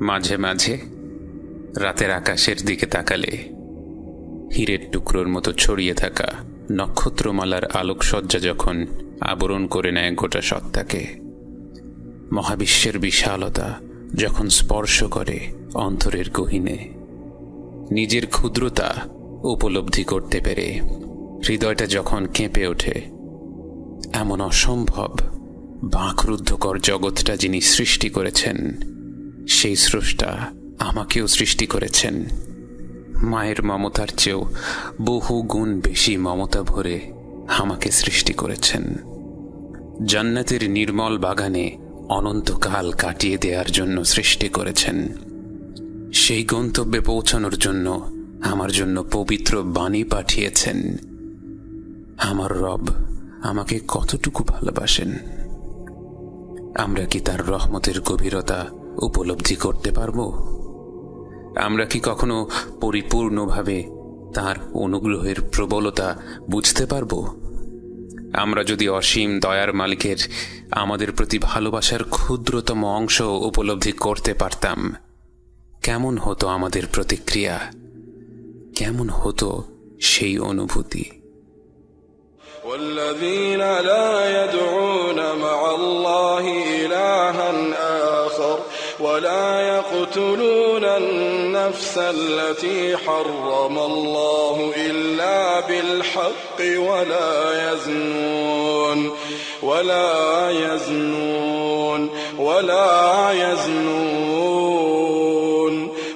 মাঝে মাঝে রাতের আকাশের দিকে তাকালে হীরের টুকরোর মতো ছড়িয়ে থাকা নক্ষত্রমালার আলোকসজ্জা যখন আবরণ করে নেয় গোটা সত্তাকে, মহাবিশ্বের বিশালতা যখন স্পর্শ করে অন্তরের গহীনে, নিজের ক্ষুদ্রতা উপলব্ধি করতে পেরে হৃদয়টা যখন কেঁপে ওঠে, এমন অসম্ভব বাঁকরুদ্ধকর জগৎটা যিনি সৃষ্টি করেছেন, সেই স্রষ্টা আমাকেও সৃষ্টি করেছেন। মায়ের মমতার চেয়েও বহু গুণ বেশি মমতা ভরে আমাকে সৃষ্টি করেছেন। জান্নাতের নির্মল বাগানে অনন্তকাল কাটিয়ে দেওয়ার জন্য সৃষ্টি করেছেন। সেই গন্তব্যে পৌঁছানোর জন্য আমার জন্য পবিত্র বাণী পাঠিয়েছেন। আমার রব আমাকে কতটুকু ভালোবাসেন, আমরা কি তার রহমতের গভীরতা উপলব্ধি করতে পারব? আমরা কি কখনো পরিপূর্ণভাবে তার অনুগ্রহের প্রবলতা বুঝতে পারব? আমরা যদি অসীম দয়ার মালিকের আমাদের প্রতি ভালোবাসার ক্ষুদ্রতম অংশ উপলব্ধি করতে পারতাম, কেমন হতো আমাদের প্রতিক্রিয়া, কেমন হতো সেই অনুভূতি? والذين لا يدعون مع الله إلها آخر ولا يقتلون النفس التي حرم الله إلا بالحق ولا يزنون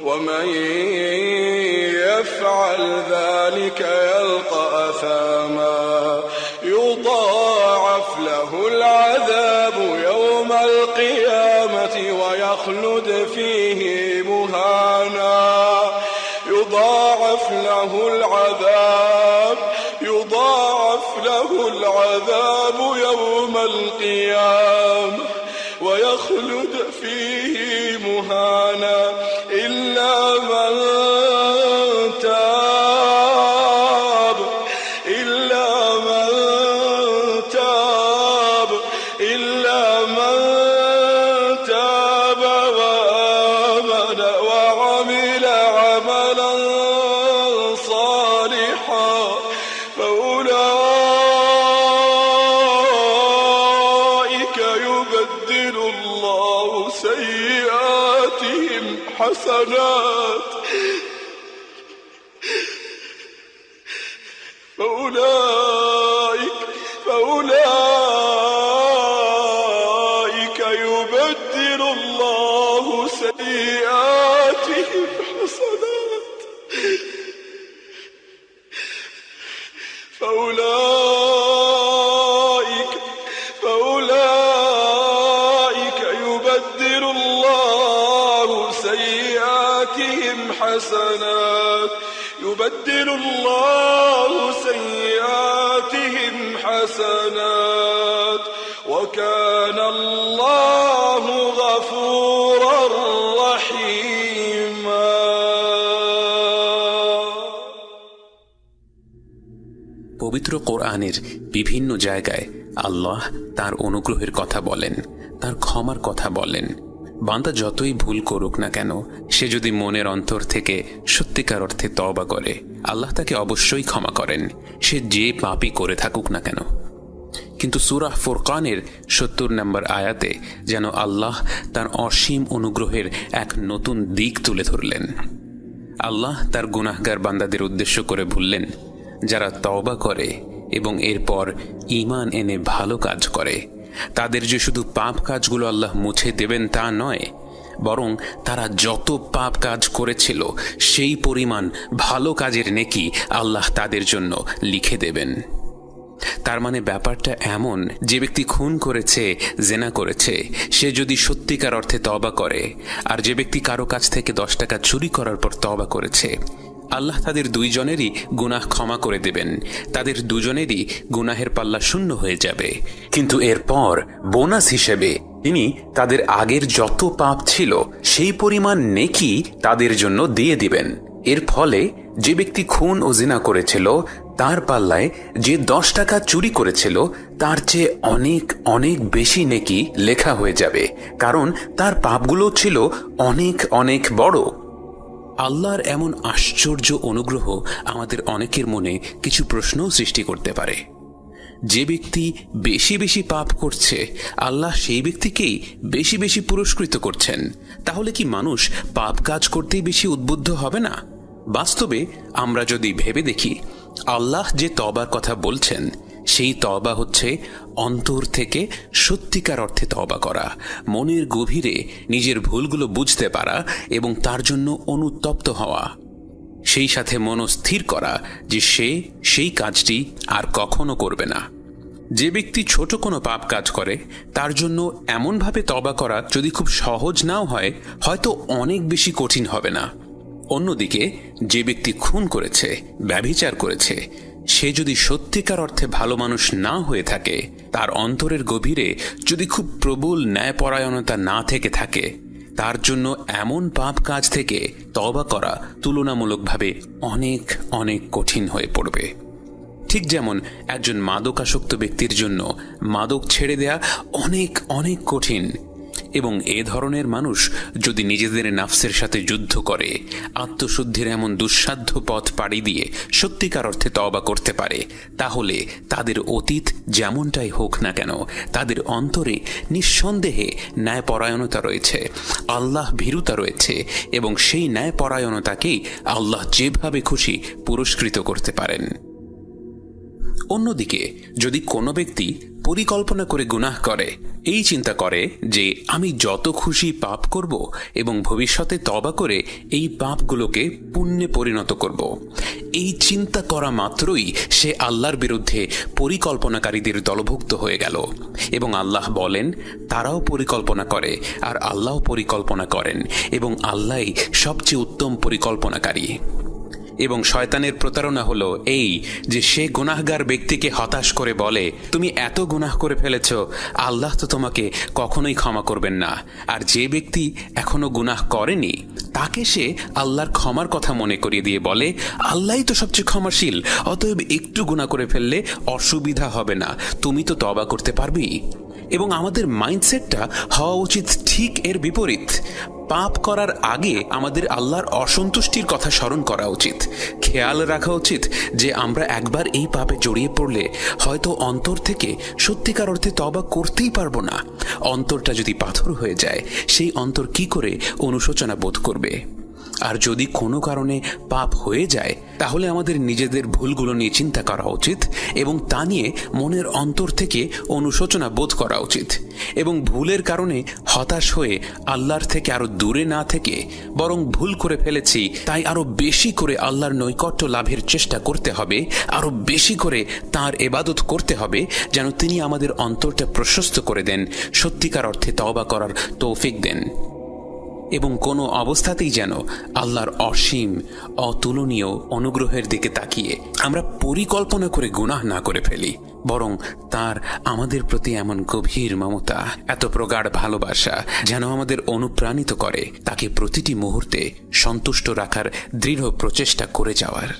ومن يفعل ذلك يلقى أثاما يضاعف له العذاب يوم القيامة ويخلد فيه مهانا يضاعف له العذاب يوم القيامة ويخلد فيه مهانا إلا من تاب وآمن وعمل عملا صالحا فأولئك يبدل الله سيئاتهم حسنات فأولئك يبدل الله سيئاتهم حسنات فأولئك يبدل الله سيئاتهم حسنات وكان الله غفورا رحيما। পবিত্র কোরআনের বিভিন্ন জায়গায় আল্লাহ তার অনুগ্রহের কথা বলেন, তার ক্ষমার কথা বলেন। বান্দা যতই ভুল করুক না কেন, সে যদি মনের অন্তর থেকে সত্যিকার অর্থে তওবা করে, আল্লাহ তাকে অবশ্যই ক্ষমা করেন, সে যে পাপই করে থাকুক না কেন। কিন্তু সূরা ফুরকানের ৭০ নম্বর আয়াতে যেন আল্লাহ তার অসীম অনুগ্রহের এক নতুন দিক তুলে ধরলেন। আল্লাহ তার গুনাহগার বান্দাদের উদ্দেশ্য করে বললেন, যারা তওবা করে এবং এরপর ঈমান এনে ভালো কাজ করে, তাদের যে শুধু পাপ কাজগুলো আল্লাহ মুছে দেবেন তা নয়, বরং তারা যত পাপ কাজ করেছিল সেই পরিমাণ ভালো কাজের নেকি আল্লাহ তাদের জন্য লিখে দেবেন। তার মানে ব্যাপারটা এমন, যে ব্যক্তি খুন করেছে, জেনা করেছে, সে যদি সত্যিকার অর্থে তওবা করে, আর যে ব্যক্তি কারো কাছ থেকে 10 টাকা চুরি করার পর তওবা করেছে, আল্লাহ তাদের দুইজনেরই গুনাহ ক্ষমা করে দেবেন, তাদের দুজনেরই গুনাহের পাল্লা শূন্য হয়ে যাবে। কিন্তু এরপর বোনাস হিসেবে তিনি তাদের আগের যত পাপ ছিল সেই পরিমাণ নেকি তাদের জন্য দিয়ে দিবেন। এর ফলে যে ব্যক্তি খুন ও জিনা করেছিল তার পাল্লায় যে 10 টাকা চুরি করেছিল তার চেয়ে অনেক অনেক বেশি নেকি লেখা হয়ে যাবে, কারণ তার পাপগুলো ছিল অনেক অনেক বড়। আল্লাহর এমন আশ্চর্য অনুগ্রহ আমাদের অনেকের মনে কিছু প্রশ্নও সৃষ্টি করতে পারে। যে ব্যক্তি বেশি বেশি পাপ করছে, আল্লাহ সেই ব্যক্তিকেই বেশি বেশি পুরস্কৃত করছেন। তাহলে কি মানুষ পাপ কাজ করতেই বেশি উদ্বুদ্ধ হবে না? বাস্তবে আমরা যদি ভেবে দেখি, আল্লাহ যে তওবার কথা বলছেন সেই তওবা হচ্ছে অন্তর থেকে সত্যিকার অর্থে তওবা করা, মনের গভীরে নিজের ভুলগুলো বুঝতে পারা এবং তার জন্য অনুতপ্ত হওয়া, সেই সাথে মনস্থির করা যে সে সেই কাজটি আর কখনো করবে না। যে ব্যক্তি ছোট কোনো পাপ কাজ করে তার জন্য এমনভাবে তওবা করা যদি খুব সহজ নাও হয়, হয়তো অনেক বেশি কঠিন হবে না। অন্যদিকে যে ব্যক্তি খুন করেছে, ব্যভিচার করেছে, সে যদি সত্যিকার অর্থে ভালো মানুষ না হয়ে থাকে, তার অন্তরের গভীরে যদি খুব প্রবল ন্যায়পরায়ণতা না থেকে থাকে, তার জন্য এমন পাপ কাজ থেকে তওবা করা তুলনামূলকভাবে অনেক অনেক কঠিন হয়ে পড়বে। ঠিক যেমন একজন মাদকাসক্ত ব্যক্তির জন্য মাদক ছেড়ে দেয়া অনেক অনেক কঠিন, এবং এ ধরনের মানুষ যদি নিজেদের নাফসের সাথে যুদ্ধ করে আত্মশুদ্ধির এমন দুঃসাধ্য পথ পাড়ি দিয়ে সত্যিকার অর্থে তওবা করতে পারে, তাহলে তাদের অতীত যেমনটাই হোক না কেন, তাদের অন্তরে নিঃসন্দেহে ন্যায়পরায়ণতা রয়েছে, আল্লাহ ভীরুতা রয়েছে, এবং সেই ন্যায়পরায়ণতাকেই আল্লাহ যেভাবে খুশি পুরস্কৃত করতে পারেন। অন্যদিকে যদি কোনো ব্যক্তি পরিকল্পনা করে গুনাহ করে, এই চিন্তা করে যে আমি যত খুশি পাপ করব এবং ভবিষ্যতে তওবা করে এই পাপগুলোকে পুণ্যে পরিণত করব, এই চিন্তা করা মাত্রই সে আল্লাহর বিরুদ্ধে পরিকল্পনাকারীদের দলভুক্ত হয়ে গেল। এবং আল্লাহ বলেন, তারাও পরিকল্পনা করে আর আল্লাহও পরিকল্পনা করেন, এবং আল্লাহই সবচেয়ে উত্তম পরিকল্পনাকারী। এবং শয়তানের প্রতারণা হলো এই যে সে গুনাহগার ব্যক্তিকে হতাশ করে বলে, তুমি এত গুনাহ করে ফেলেছ, আল্লাহ তো তোমাকে কখনোই ক্ষমা করবেন না। আর যে ব্যক্তি এখনো গুনাহ করেনি তাকে সে আল্লাহর ক্ষমার কথা মনে করিয়ে দিয়ে বলে, আল্লাহই তো সবচেয়ে ক্ষমাশীল, অতএব একটু গুনাহ করে ফেললে অসুবিধা হবে না, তুমি তো তওবা করতে পারবি। এবং আমাদের মাইন্ডসেটটা হওয়া উচিত ঠিক এর বিপরীত। পাপ করার আগে আমাদের আল্লাহর অসন্তুষ্টির কথা স্মরণ করা উচিত। খেয়াল রাখা উচিত যে আমরা একবার এই পাপে জড়িয়ে পড়লে হয়তো অন্তর থেকে সত্যিকার অর্থে তওবা করতেই পারবো না। অন্তরটা যদি পাথর হয়ে যায়, সেই অন্তর কি করে অনুশোচনা বোধ করবে? আর যদি কোনো কারণে পাপ হয়ে যায়, তাহলে আমাদের নিজেদের ভুলগুলো নিয়ে চিন্তা করা উচিত এবং তা নিয়ে মনের অন্তর থেকে অনুশোচনা বোধ করা উচিত। এবং ভুলের কারণে হতাশ হয়ে আল্লাহর থেকে আরো দূরে না থেকে, বরং ভুল করে ফেলেছি তাই আরো বেশি করে আল্লাহর নৈকট্য লাভের চেষ্টা করতে হবে, আরো বেশি করে তাঁর ইবাদত করতে হবে, যেন তিনি আমাদের অন্তরটা প্রশস্ত করে দেন, সত্যিকার অর্থে তওবা করার তৌফিক দেন। এবং কোনো অবস্থাতেই যেন আল্লাহর অসীম অতুলনীয় অনুগ্রহের দিকে তাকিয়ে আমরা পরিকল্পনা করে গুনাহ না করে ফেলি, বরং তার আমাদের প্রতি এমন গভীর মমতা, এত প্রগাঢ় ভালোবাসা যেন আমাদের অনুপ্রাণিত করে তাকে প্রতিটি মুহূর্তে সন্তুষ্ট রাখার দৃঢ় প্রচেষ্টা করে যাওয়ার।